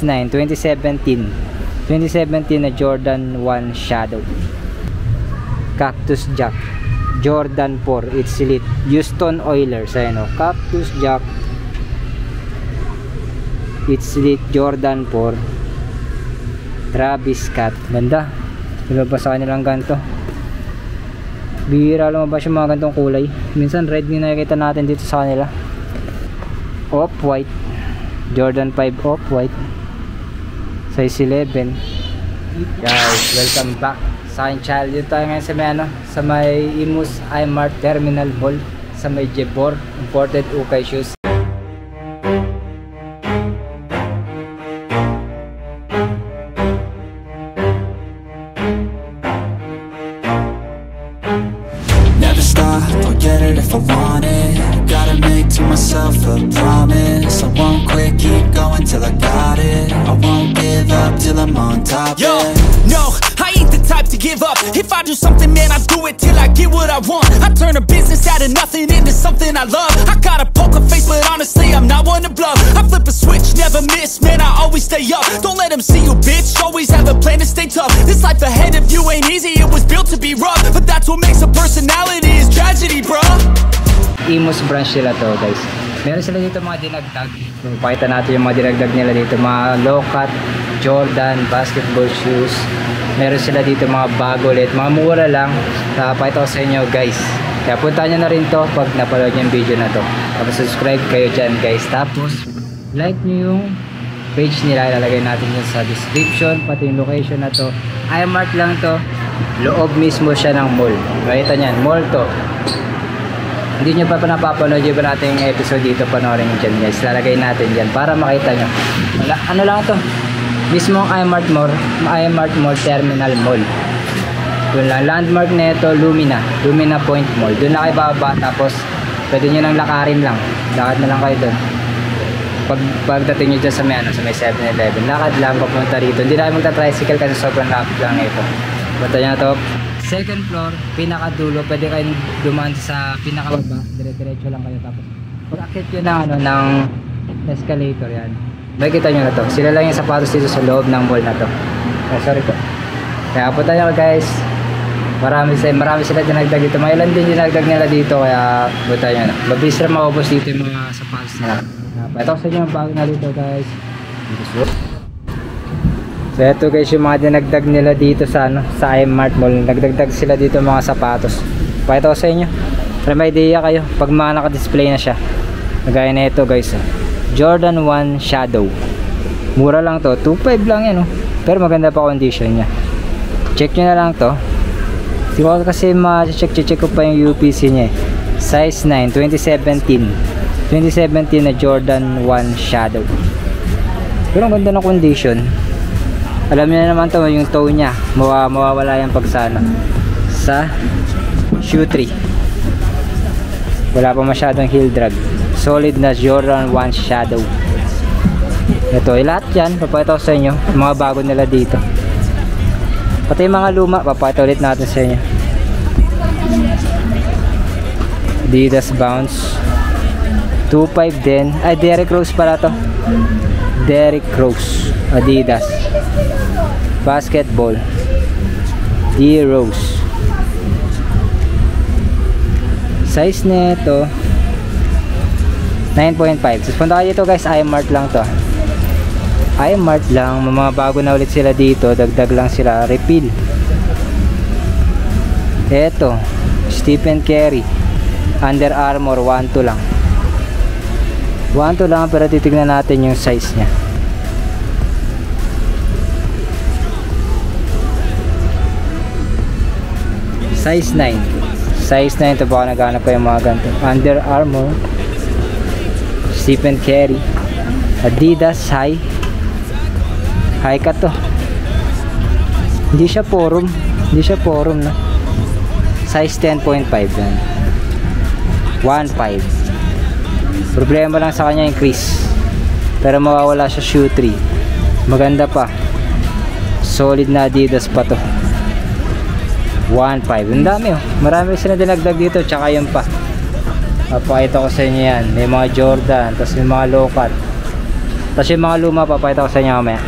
9, 2017 na Jordan 1 Shadow. Cactus Jack Jordan 4, it's elite. Houston Oilers, ayun o, Cactus Jack, it's elite, Jordan 4, Travis Scott. Ganda, lumabas sa kanilang ganito. Bihira lumabas yung mga gantong kulay. Minsan red yung nakikita natin dito sa kanila. Off-white, Jordan 5 off-white, size 11. Guys, welcome back sa aking channel. Dito tayo ngayon sa may sa may Imus I-Mart Terminal Mall, sa may Jebor Imported Ukay Shoes. Never stop, I'll get it if I want it. Gotta make to myself a promise. I won't quit, keep going till I got it. I won't give up till I'm on top. Yo, no, I ain't the type to give up. If I do something, man, I do it till I get what I want. I turn a business out of nothing into something I love. I got a poker face, but honestly, I'm not one to bluff. I flip a switch, never miss, man, I always stay up. Don't let them see you, bitch, always have a plan to stay tough. This life ahead of you ain't easy, it was built to be rough. But that's what makes a personality, is tragedy, bro. Imus branch nila to, guys. Meron sila dito mga dinagdag. Pakita natin yung mga dinagdag nila dito, mga low-cut Jordan basketball shoes. Meron sila dito mga bago ulit, mga mura lang. Pakita ko sa inyo, guys. Kaya puntahan nyo na rin to pag napanood yung video na to. Tapos subscribe kayo dyan, guys. Tapos like nyo yung page nila, ilalagay natin yun sa description, pati yung location na to. I-Mart lang to, loob mismo siya ng mall. Makita nyan, mall to. Hindi nyo pa napapanood yung nating episode dito, panoorin nyo dyan, guys. Lalagay natin dyan para makita nyo. Wala, ano lang to, mismo I-Mart Mall Terminal Mall. Doon lang, landmark na ito, Lumina Point Mall. Doon na kayo bababa, tapos pwede nyo nang lakarin lang, lakad na lang kayo doon. Pagdating nyo dyan sa may 7-Eleven, lakad lang papunta rito. Hindi na kayo magta-tricycle kasi sobrang lapit lang ito. Punta nyo na to, second floor, pinakadulo. Pwede kayong dumaan sa pinakababa, dire-diretso lang kayo. Tapos pag akit nyo ng escalator, yan, makikita nyo na to, sila lang yung sapatos dito sa loob ng mall na to. Sorry po. Kaya punta nyo, guys. Marami sila dinagdag dito. May ilan din dinagdag nila dito, kaya punta nyo na. Mabilis na maubos dito yung mga sapatos nila. Ito sa inyo yung bago na dito, guys. So ito, guys, yung mga dinagdag nila dito sa I-Mart Mall. Nagdagdag sila dito mga sapatos. Pakita ko sa inyo para may idea kayo pag mga naka-display na siya. Gaya na ito, guys, Jordan 1 Shadow. Mura lang to, 2.5 lang yan, pero maganda pa condition nya. Check nyo na lang to. Siguro kasi ma-check ko pa yung UPC nya. Size 9, 2017 na Jordan 1 Shadow. Pero ang ganda ng condition. Alam niyo na naman to, yung toe nya mawawala yan pag sa shoe 3. Wala pa masyadong heel drag. Solid na Jordan 1 Shadow. Ito, lahat yan papakita ko sa inyo, mga bago nila dito. Pati yung mga luma papakita ulit natin sa inyo. Adidas Bounce 2.5 din. Ay, Derrick Rose pala to. Derrick Rose Adidas Basketball D Rose. Size nito 9.5. So punta kayo dito, guys. I-Mart lang to. I-Mart lang. Mga bago na ulit sila dito. Dagdag lang sila. Refill. Eto, Stephen Curry Under Armour 1.2 lang. 1.2 lang, pero titignan natin yung size nya. Size 9. Size 9 ito, baka naghanap pa yung mga ganito. Under Armour, Stephen Curry, Adidas High cut to. Hindi siya forum no. Size 10.5 yan. 1.5. Problema lang sa kanya yung crease, pero mawawala siya shoe 3. Maganda pa, solid na Adidas pa to. 1.5. Ang dami, marami sila dinagdag dito, tsaka yun pa. Papakita ko sa inyo yan. May mga Jordan, tapos may mga low cut. Tapos yung mga luma, papakita ko sa inyo mamaya.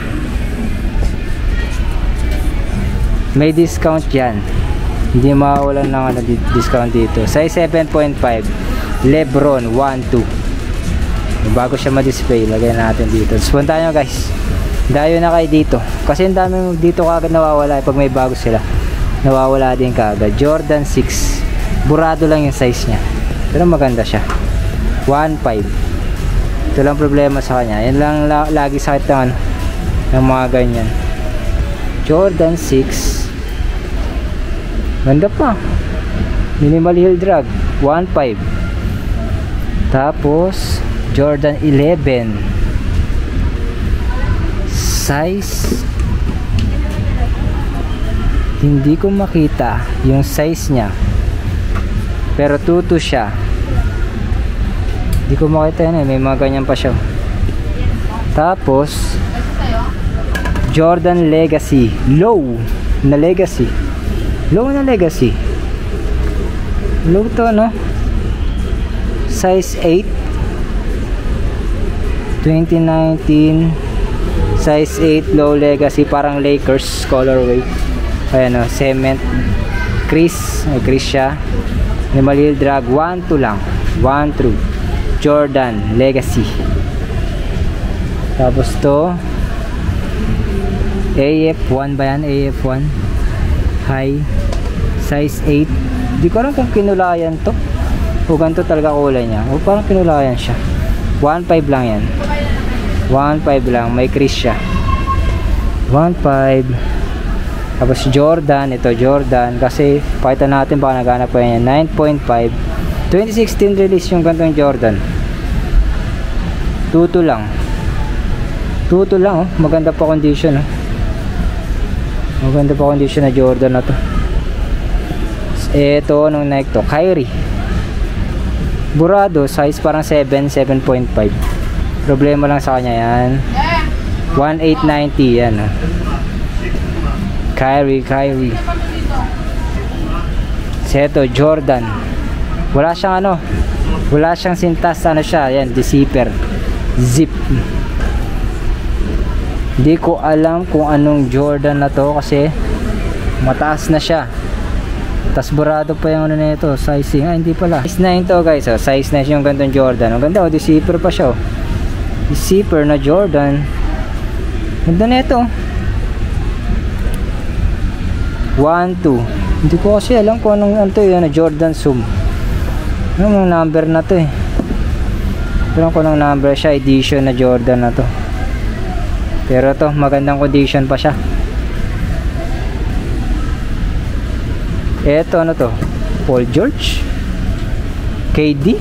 May discount yan. Hindi mawawalan ng discount dito. Size 7.5. Lebron 1.2. Bago siya ma-display, lagay natin dito. Tapos punta nyo guys. Dayo na kayo dito. Kasi ang dami dito kagad nawawala. Pag may bago sila, nawawala din kagad. Jordan 6. Burado lang yung size niya. Pero maganda siya. 1.5. Ito lang problema sa kanya. Yan lang lagi sakit ng mga ganyan. Jordan 6. Ganda pa. Minimal heel drag 1.5. Tapos Jordan 11 size, hindi ko makita yung size nya, pero 2.2 siya. Hindi ko makita yan may mga ganyan pa siya. Tapos Jordan Legacy low na Legacy low to size 8 2019 size 8 low Legacy, parang Lakers colorway. Ayan cement crease, may crease siya. Minimal heel drag 1.2 lang, 1.2 Jordan Legacy. Tapos to AF1 ba yan? AF1 high size 8. Di ko alam kung kinulayan to o ganito talaga kulay niya, o parang kinulayan siya. 1.5 lang yan, 1.5 lang, may crease siya. 1.5. Tapos Jordan, ito Jordan kasi pakita natin baka naghanap pa yan. 9.5 2016 release yung gantong Jordan. 2.2 lang, 2.2 lang maganda pa condition maganda pa condition na Jordan na to. Ito nung Nike to Kyrie, burado, size parang 7.5. Problema lang sa kanya yan, 1890 yan Kyrie. Ito Jordan, wala siyang wala siyang sintas, siya yan, the zipper, zip. Hindi ko alam kung anong Jordan na to kasi mataas na siya. Tas burado pa yung nito, sizing. Hindi pala. Size 9 to guys. Size 9 yung gandang Jordan. Ang ganda, the zipper pa siya. The zipper na Jordan. Ganda nito. 1.2. Hindi ko kasi alam kung anong Jordan Zoom. Anong number na to Alam ko anong number siya. Edition na Jordan na to. Pero to magandang condition pa siya. Eto to Paul George, KD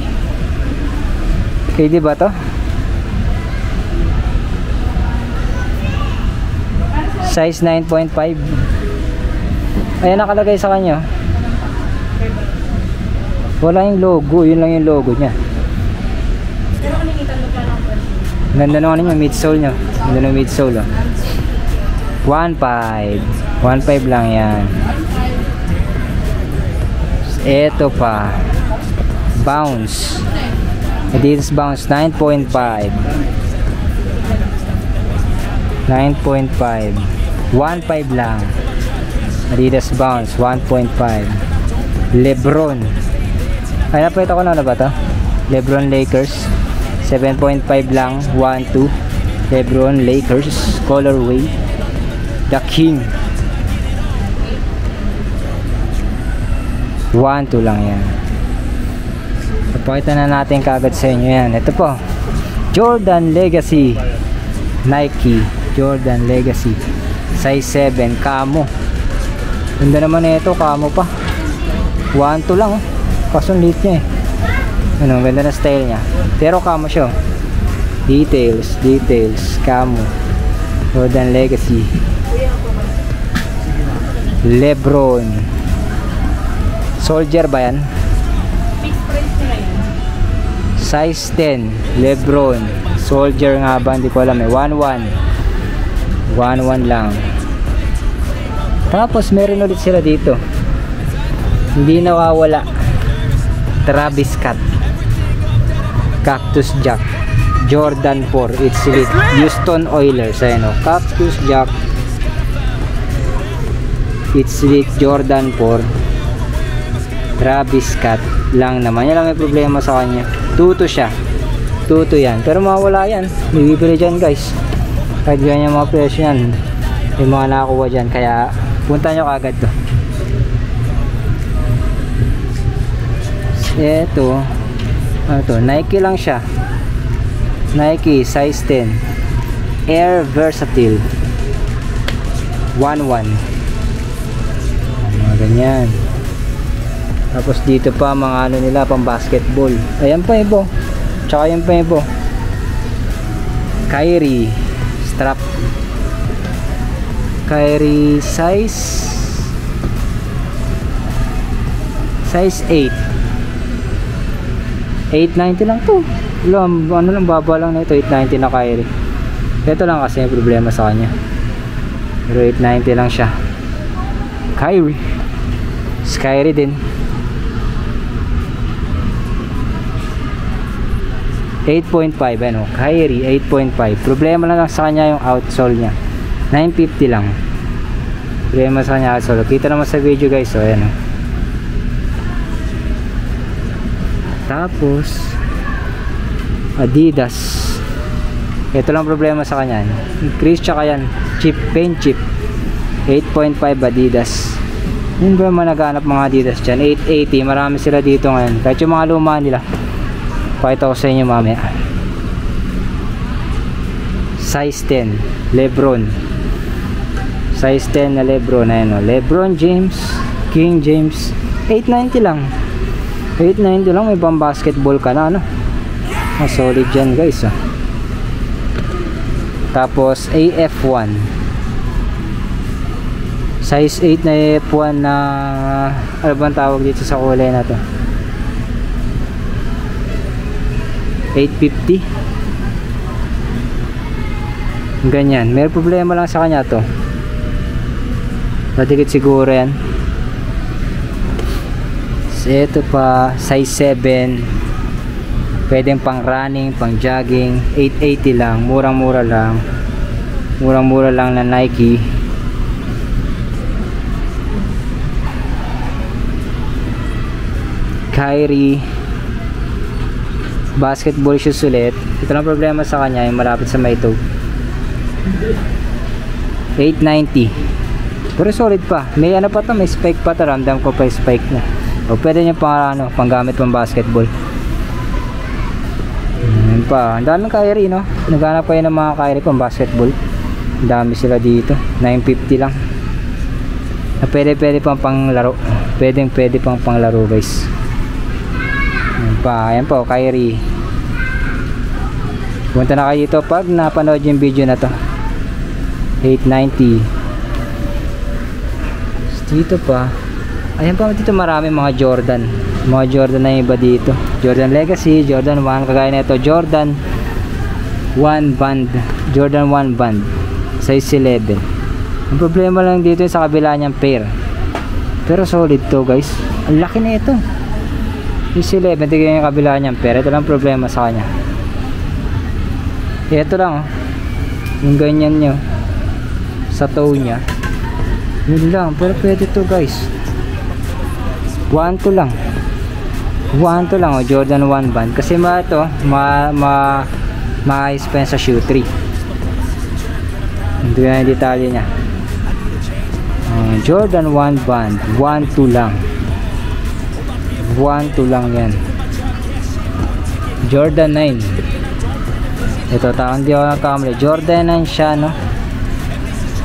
ba to? Size 9.5. Ayan nakalagay sa kanya. Wala yung logo, yun lang yung logo nya. Ganda naman yung midsole nya. Ganda ng midsole 1.5 lang yan. Ito pa Bounce, Adidas Bounce 9.5 1.5 lang. Adidas Bounce 1.5. Lebron, ay napita ko na ba to? Lebron Lakers 7.5 lang, 1.2 Lebron Lakers colorway, The King 1.2 lang yan. Papakita na natin kagad sa inyo yan. Ito po Jordan Legacy, Nike Jordan Legacy size 7 camo. Ganda naman na ito, camo pa. 1.2 lang kaso liit niya ganda na style niya, pero camo siya. Details camo. Jordan Legacy Lebron Soldier ba yan? Size 10 Lebron Soldier nga ba? Hindi ko alam 1.1 lang. Tapos meron ulit sila dito, hindi nawawala, Travis Scott Cactus Jack Jordan 4. It's with Houston Oilers. Ayan o, Cactus Jack. It's with Jordan 4. Travis Scott lang naman. Yan lang may problema sa kanya. Tuto siya. Tuto yan. Pero mawala yan. Bibili dyan guys. Kahit ganyan mga presyo yan. May mga nakakuha dyan. Kaya punta nyo kagad to. Eto. Ano to? Nike lang siya. Nike size 10. Air Versatile 1-1. Mga ganyan. Tapos dito pa mga ano nila pang basketball. Ayan pa ibo. Tsaka yan pa ibo. Kyrie strap. Kyrie size 8. 890 lang to. Ano lang, baba lang na ito. 890 na Kyrie. Ito lang kasi may problema sa kanya. Pero 890 lang siya. Kyrie. Kyrie din. 8.5 ano. Kyrie 8.5. Problema lang sa kanya yung outsole niya. 950 lang. Problema sa kanya outsole. Kita naman sa video guys. So ayan o. Tapos Adidas. Ito lang problema sa kanya. Increase tsaka yan. Chip, paint chip. 8.5 Adidas. Yun ba yung naghanap mga Adidas dyan? 880. Marami sila dito ngayon. Kahit yung mga luma nila. Pakita ko sa inyo mamaya. Size 10 Lebron. Size 10 na Lebron. Ayan o. Lebron James, King James. 890 lang. 890 lang. May pang basketball ka na ano. Solid dyan guys oh. Tapos AF1. Size 8 na AF1 na ano bang tawag dito sa kulay na to? 850. Ganyan. May problema lang sa kanya to. Matikit siguro yan. So, ito pa size 7. Pwedeng pang running, pang jogging. 880 lang. Murang-mura lang. Murang-mura lang na Nike. Kyrie basketball shoes ulit. Ito lang problema sa kanya, yung malapit sa may toe. 890. Pero solid pa. May ano pa to, may spike pa to. Ramdam ko pa yung spike na. O pwede nyo pang ano, pang gamit pang basketball. Yan pa. Ang daming Kyrie no. Naghanap kayo ng mga Kyrie pang basketball. Ang dami sila dito. 950 lang. Pwede pang panglaro. Pwede pang panglaro guys. Yan pa. Ayan po Kyrie. Punta na kayo dito pag napanood yung video na to. 890. Dito pa. Ayan pa dito marami mga Jordan. Mga Jordan na iba dito. Jordan Legacy, Jordan 1. Kagaya na ito Jordan 1 band. Jordan 1 band. Size 11. Ang problema lang dito sa kabila niyang pair. Pero solid to guys. Ang laki na ito. Size 11. Tignan yung kabila niyang pair. Ito lang problema sa kanya. Ito lang oh. Yung ganyan nyo sa toe nya. Yun lang. Pero pwede to guys. 1-2 lang. 1-2 lang oh. Jordan 1 band. Kasi ito ma-expense sa shoe 3. Ito yung detalye nya. Jordan 1 band. 1-2 lang. 1-2 lang yan. Jordan 9. Ito, hindi ako nakamali. Jordan 9 siya, no?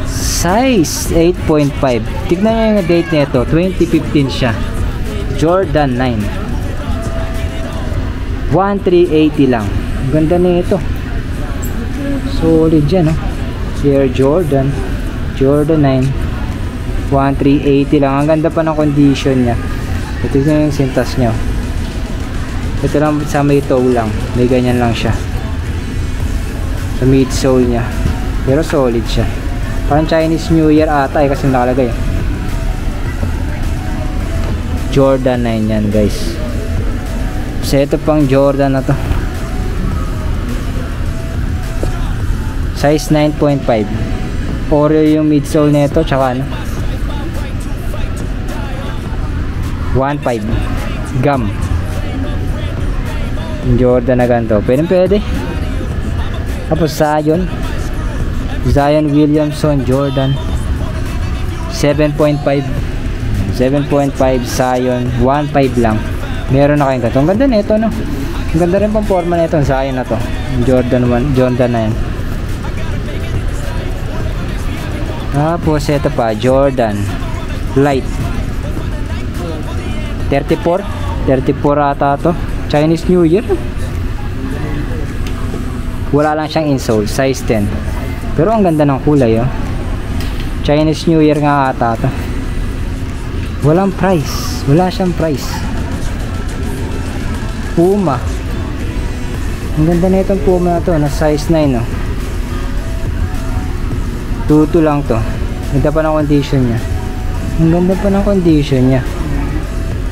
Size 8.5. Tignan nyo yung date nito. 2015 siya. Jordan 9. 1,380 lang. Ang ganda nito. Solid yan, no? Air Jordan. Jordan 9. 1,380 lang. Ang ganda pa ng condition niya. Ito yung sintas nyo. Ito lang sa may toe lang. May ganyan lang siya. Sa midsole niya. Pero solid siya. Parang Chinese New Year ata kasi nakalagay. Jordan 9 yan guys. So ito pang Jordan na to. Size 9.5. Oreo yung midsole nito, tsaka ano, 1.5 gum. Jordan na ganito, pwede. Tapos Zion Williamson Jordan 7.5 Zion 1.5 lang. Meron na kayong ganito. Ang ganda nito, no? Ang ganda rin pang forma nito, Zion na to. Jordan na yan. Tapos ito pa, Jordan Light 34 ata to. Chinese New Year. Wala lang siyang insole, size 10. Pero ang ganda ng kulay, oh. Chinese New Year nga ata to. Wala siyang price. Puma. Ang ganda na itong Puma na to, na size 9, oh. 2.2 lang to. Ganda pa ng condition niya. Ang ganda pa ng condition niya.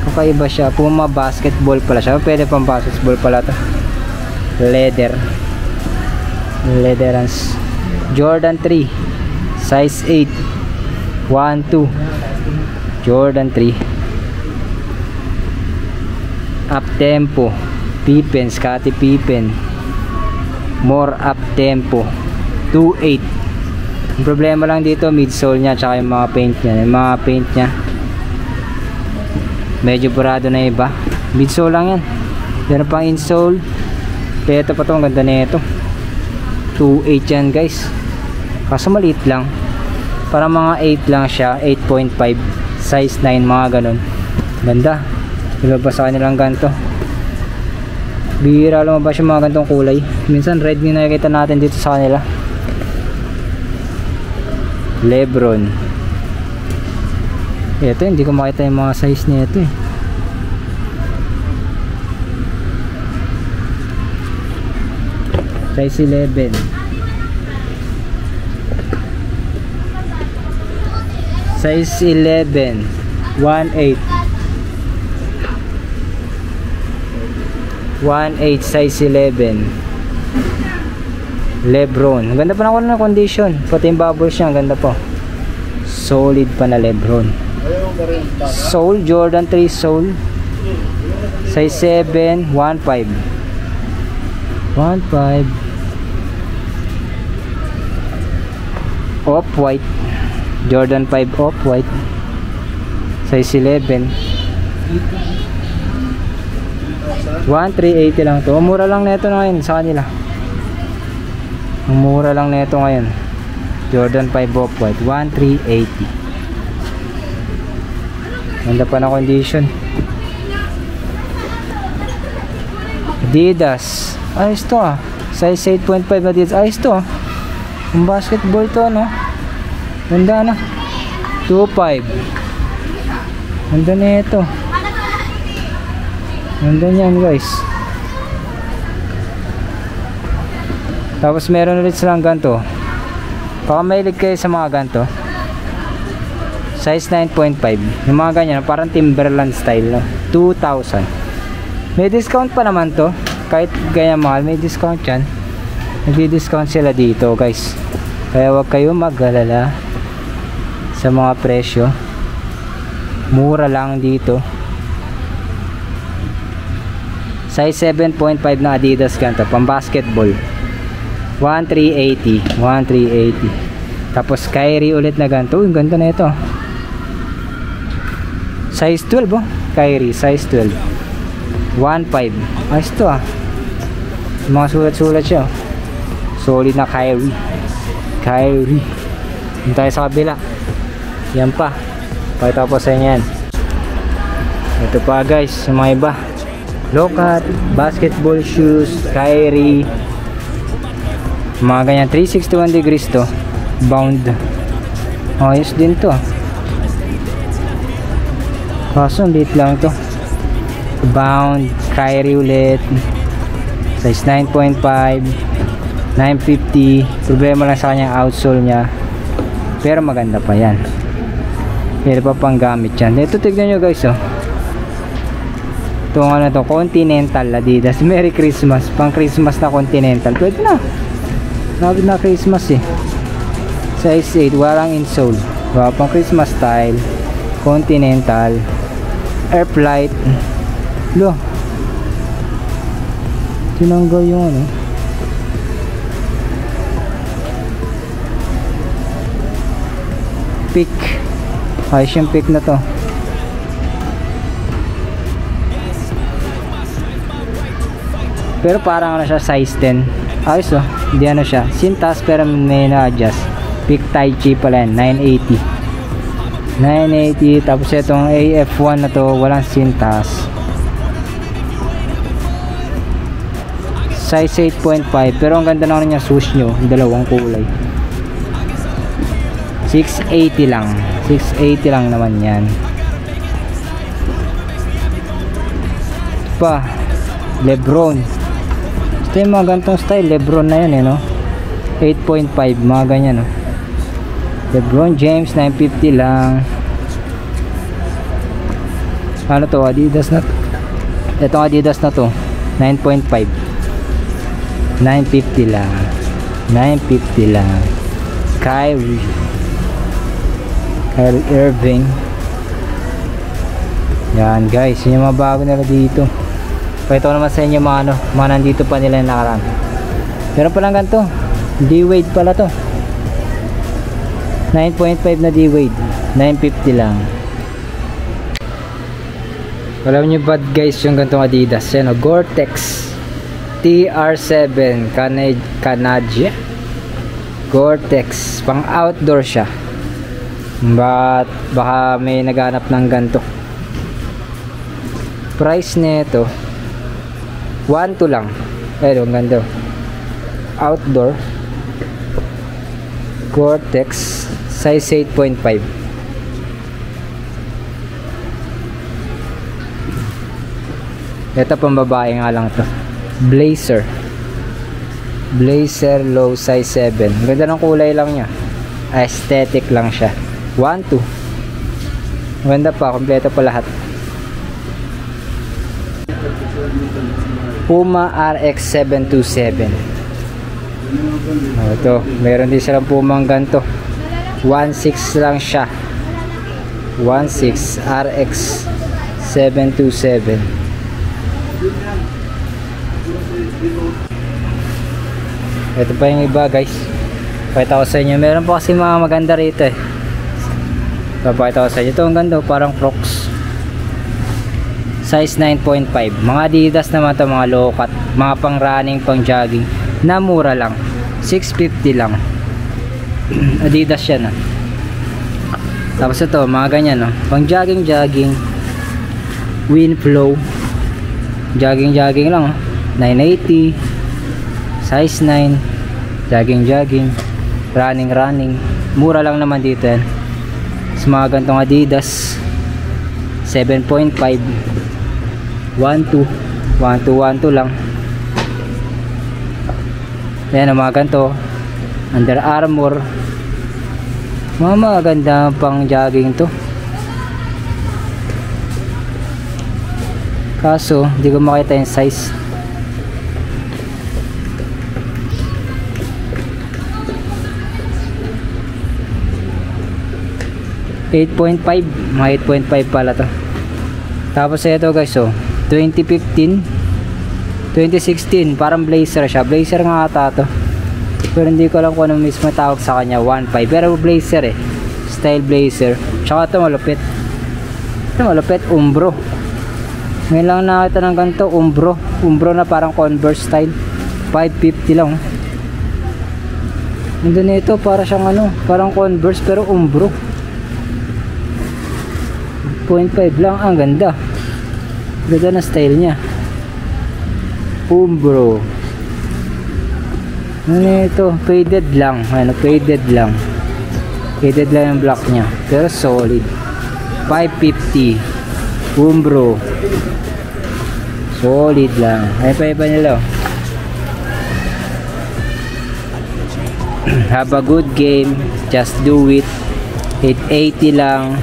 Kakaiba siya. Puma basketball pala siya. Pwede pang basketball pala to. Leatherance. Jordan 3 size 8 1.2 Jordan 3. Up tempo Pippen, Scottie Pippen. More up tempo 2.8. Ang problema lang dito, midsole nya tsaka yung mga paint nya. Medyo burado na iba. Midsole lang yan. Meron pang insole. Pero ito pa to, ang ganda na ito. 2.8 yan guys. Kaso maliit lang. Para mga 8 lang siya. 8.5 size 9, mga ganun. Ganda. Ilabas sa kanilang ganito. Bihira lumabas yung mga ganitong kulay. Minsan red yung nakikita natin dito sa kanila. Lebron. Ito hindi ko makita yung mga size nito eh. Size 11. Size 11 1.8 size 11 Lebron. Ang ganda pa ng condition. Pati yung bubbles niya, ang ganda po. Solid pa na Lebron. Soul, Jordan 3 Soul size 7 1.5 Off-white Jordan 5 off-white size 11 1,380 lang to. Mura lang neto na ngayon sa kanila. Ang mura lang neto ngayon. Jordan 5 off-white 1,380. Ganda pa na condition. Adidas. Ayos to ah. Size 8.5 Adidas. Ayos to ah. Yung basketball to, no? Ganda na. 2.5. Ganda na ito. Ganda niyan guys. Tapos meron ulit silang ganito. Baka mahilig kayo sa mga ganito. Size 9.5. Yung mga ganyan, parang Timberland style, no? 2,000. May discount pa naman to. Kahit ganyan mahal, may discount yan. Nagdi-discount sila dito guys. Kaya wag kayo mag-alala sa mga presyo. Mura lang dito. Size 7.5 na Adidas ganito, pang basketball. 1,380. Tapos Kyrie ulit na ganito. Uy, ganda na ito. Size 12 oh. Kyrie, size 12. 1.5. Ayos to ah. Mga sulat-sulat siya. Solid na Kyrie. Yung tayo sa kabila. Yan pa. Pakita po sa inyo yan. Ito pa guys, yung mga iba. Lokat, basketball shoes, Kyrie. Mga ganyan, 361 degrees to. Bound. Ayos din to. Kaso lit lang to. Bound, Kyrie ulit. Size 9.5, 950. Problema lang sa kanyang outsole nya. Pero maganda pa yan. Pero pa pang gamit yan. Ito tignan nyo guys oh. Itong ano to, Continental Adidas. Merry Christmas. Pang Christmas na Continental. Pwede na. Lapit na Christmas eh. Size 8, walang insole. Wala pang Christmas style. Continental. Air flight. Lo. Tinanggal yung ano. Peak. Ayos yung peak na to. Pero parang ano siya, size 10. Ayos oh. Hindi ano siya. Sintas pero may na-adjust. Peak Tai Chi pala yan. 980. Tapos itong AF1 na to, walang sintas. Size 8.5. Pero ang ganda naman niya swoosh nyo. Dalawang kulay. 680 lang. 680 lang naman yan. Pa. Lebron. Ito yung mga gantong style. Lebron na yan eh no. 8.5. Mga ganyan no. LeBron James 950 lang. Ano to? Adidas na to. Itong Adidas na to 9.5. 950 lang. 950 lang. Kyrie Irving. Yan guys, yun yung mga bago nila dito. Pakita ko naman sa inyo mga ano, mga nandito pa nila yung nakaraan. Pero palang ganito, D-Wade pala to. 9.5 na D-Wade. 950 lang. Alam nyo ba guys yung gantong Adidas? Yan o, Gore-Tex TR7 Canadian. Gore-Tex. Pang outdoor siya. But baka may naghanap ng ganto. Price nito 1.2 lang. Ayun, ang ganda. Outdoor Gore-Tex size 8.5. Ito pang babae nga lang to. Blazer low size 7. Ganda ng kulay lang niya. Aesthetic lang siya. 1.2. Ganda pa, kompleto pa lahat. Puma RX 727. Ito, meron din silang Pumang ganto. 1.6 lang siya. 1.6 RX 727. Ito pa yung iba guys. Pakita ko sa inyo. Meron pa kasi mga maganda rito eh. Papakita ko sa inyo. Ito ang ganda, parang Crocs. Size 9.5. Mga Adidas naman ito, mga low cut. Mga pang running, pang jogging. Na mura lang. 650 lang. Adidas yan ah. Tapos ito, mga ganyan oh. Pang jogging. Winflow. Jogging lang oh. 980. Size 9. Jogging. Running. Mura lang naman dito yan. Sa mga gantong Adidas 7.5. 1.2 lang. Yan ang mga ganito. Under Armour. Mga maganda pang jogging to. Kaso hindi ko makita yung size. $8.5. Mga 8.5 pala to. Tapos ito guys oh, 2016 parang blazer siya. Blazer nga ata to. Pero hindi ko alam kung ano mismo tawag sa kanya. 1.5 pero blazer eh. Style blazer. Tsaka ito malupit. Umbro. Ngayon lang nakita ng ganito. Umbro na parang Converse style. 550 lang. Nandun ito para siyang ano, parang Converse pero umbro. 0.5 lang. Ang ganda. Ganda na style niya. Umbro. Ano ito? Faded lang. Faded lang yung black niya. Pero solid. 550. Umbro. Solid lang. Ay pa iba nila. Have a good game. Just do it. 880 lang.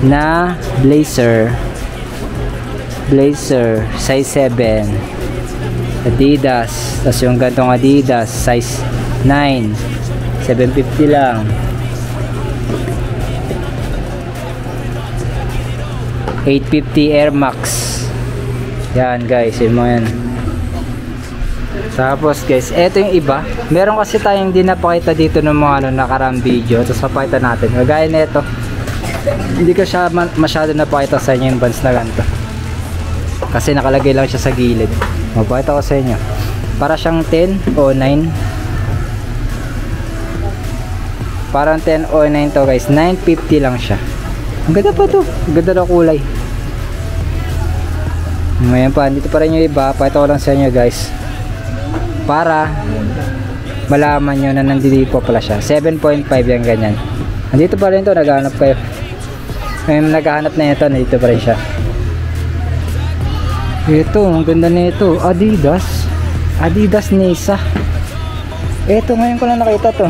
Na blazer size 7. Adidas. Tapos yung gantong Adidas size 750 lang. 850 Air Max. Yan guys, yun mo yan. Tapos guys, eto yung iba. Meron kasi tayong hindi napakita dito ng mga nakaraang video. Tapos papakita natin. Kagaya nito, hindi ko siya masyado napakita sa inyo yung bands na ganito. Kasi nakalagay lang siya sa gilid. Mapakita ko sa inyo. Para siyang 1009. Parang 1009 to guys. 950 lang siya. Ang ganda pa to. Ang ganda na kulay. Ngayon pa, dito pa rin yung iba. Pakita ko lang sa inyo guys, para malaman nyo na nandito pa pala siya. 7.5 yan, ganyan. Nandito pa rin to, naghahanap kayo. Ngayon naghahanap na ito, nandito pa rin siya. Ito, ang ganda na ito. Adidas Nisa. Ito, ngayon ko lang nakita to.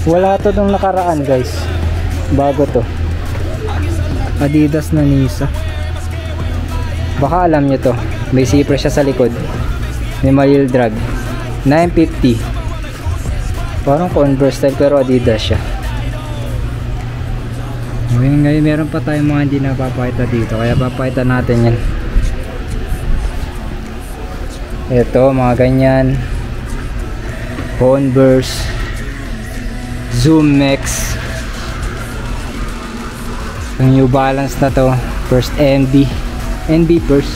Wala to nung nakaraan guys. Bago to. Adidas na Nisa. Baka alam nyo to. May zipper siya sa likod. May Mayil drag. 950. Parang Converse style pero Adidas siya. Ngayon meron pa tayong mga hindi napapakita dito. Kaya papakita natin yan. Ito mga ganyan. Converse. Zoom X. Ang New Balance na to. First NB first.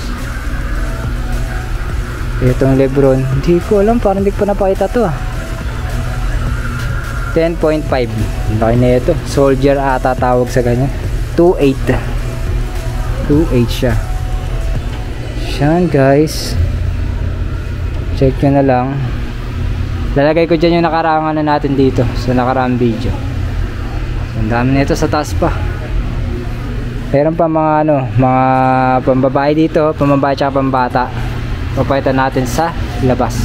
Itong Lebron, hindi ko alam, parang hindi ko pa napakita to 10.5. Laki na ito. Soldier ata tawag sa ganyan. 2.8 siya. Yan guys, check nyo na lang. Lalagay ko dyan yung nakaraang ano natin dito sa nakaraang video. Ang dami nito sa taas pa. Meron pa mga mga pambabae dito, pambabae tsaka pambata. Papakita natin sa labas.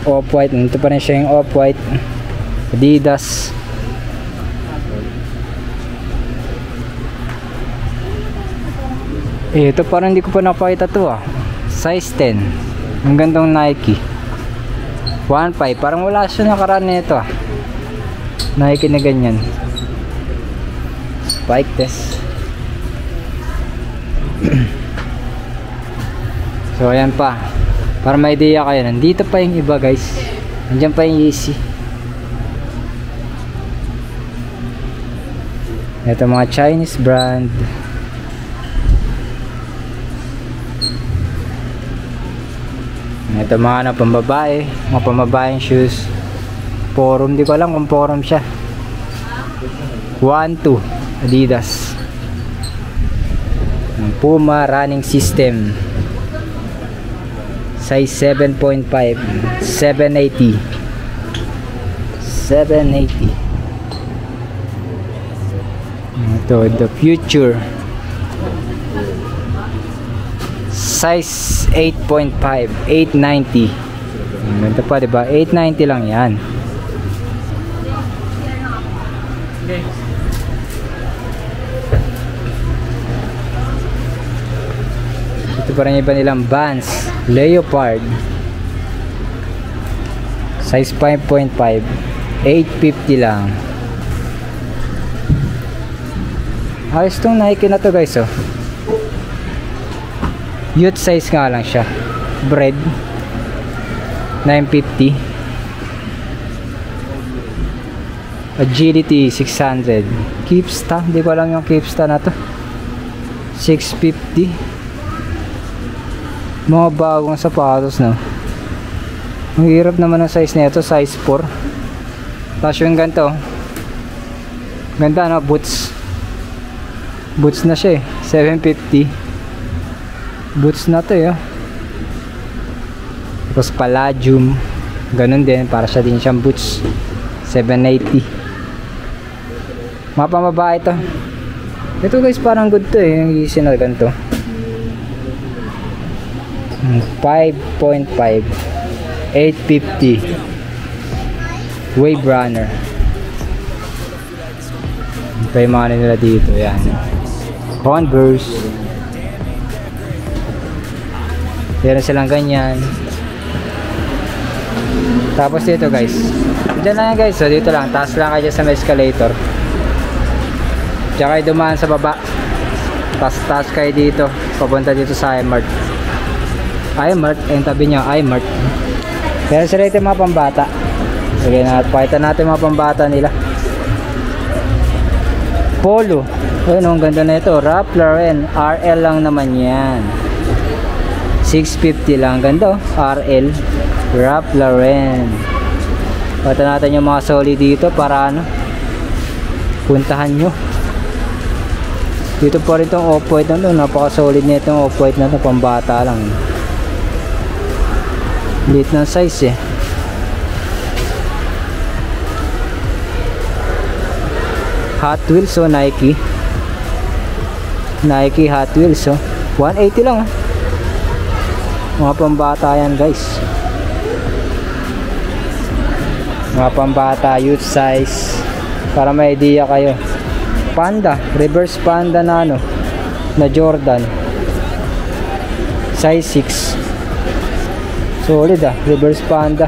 Off-white, ito pa rin siya yung off-white. Adidas. Ito parang hindi ko pa napakita to Size 10. Ang gandang Nike. 1.5, parang wala siya nakaraan nito Nike na ganyan. Spike test. So ayan pa, para may idea kayo, nandito pa yung iba guys. Nandiyan pa yung Yeezy. Ito mga Chinese brand. Ito mga pambabae, mga pambabaeng shoes. Forum, di ko alam kung forum siya. 1.2 Adidas. Puma running system. Size 7.5. 780. Ito, the future. Size 8.5. 890. Ito pa diba? 890 lang yan. Ito pa rin iba nilang Vans Leopard. Size 5.5. 850 lang. Ayos tong Nike na to guys Youth size nga lang siya. Bread 950. Agility 600. Keepsta, hindi ko alam yung Keepsta na to. 650. Mga bagong sapatos ang hirap naman ang size nito, size 4. Tapos yung ganito, ganda boots na siya 750. Boots na to Tapos Palladium, ganun din, para siya din siyang boots. 780. Mga pambabae ito guys, parang good to yung Yeezy na ganito. 5.5. 850. Wave Runner. Ito yung mga nila dito. Yan. Converse. Meron silang ganyan. Tapos dito guys, dyan lang yan guys, so dito lang, taas lang kayo sa may escalator, tsaka kayo dumaan sa baba, taas kayo dito, papunta dito sa iMart. iMart, yung tabi nyo, iMart. Pero sila ito mga pambata. Sige na, pakita natin mga pambata nila. Polo, ayun, ang ganda na ito, Ralph Lauren, RL lang naman yan, 650 lang, ganda oh, RL, Ralph Lauren. Pakita natin yung mga solid dito para ano, puntahan nyo. Dito pa rin itong off-white na ito, napaka solid na itong off-white na ito, pambata lang. Liit ng size eh. Hot Wheels o Nike Hot Wheels oh, 180 lang ah. Mga pambata yan guys, mga pambata, youth size, para may idea kayo. Panda, reverse panda na ano, na Jordan, size 6, solid ah, reverse panda.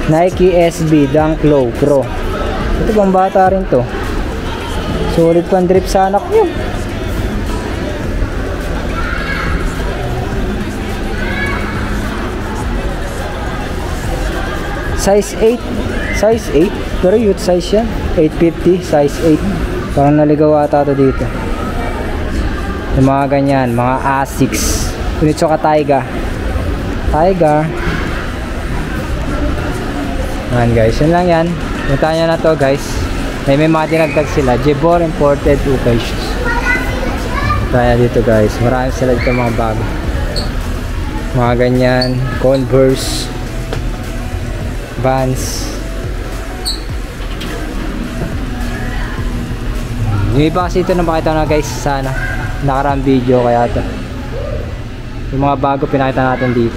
Nike SB Dunk Low Pro, ito pang bata rin to, solid pang drip sa anak nyo. Size 8, pero youth size yan, 850, size 8, parang naligaw ata ito dito. Yung mga ganyan, mga Asics, Onitsuka Tiger. Ayan guys, yun lang yan. Punta nyo na to guys. May mga dinagdag sila, Jebor Imported Ukay Shoes. Kaya dito guys, marami sila dito mga bago, mga ganyan, Converse, Vans. Yung iba kasi ito na makita na guys sa nakaraang video, kaya ito yung mga bago pinakita natin dito.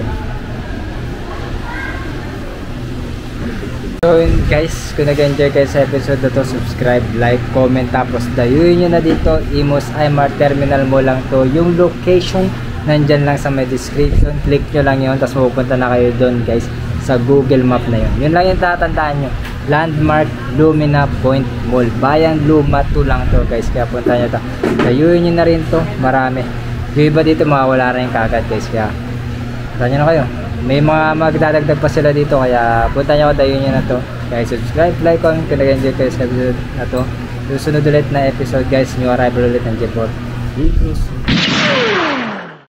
So yun guys, kung nag-enjoy kayo sa episode na to, subscribe, like, comment, tapos dayuin nyo na dito, Imus iMart Terminal mo lang to. Yung location nandyan lang sa may description, click nyo lang yun, tapos mapupunta na kayo doon guys sa Google Map na yun. Yun lang yung tatandaan nyo, Landmark Lumina Point Mall, Bayan Luma 2 lang to guys, kaya punta nyo to, dayuin nyo na rin to, marami. Yung iba dito mawawala rin kagad guys, kaya punta nyo na kayo. May mga magdadagdag pa sila dito, kaya punta nyo, dayuin nyo na to. Kaya subscribe, like, comment kung nag-enjoy kayo sa episode na to. Susunod ulit na episode guys, new arrival ulit ng Jebor.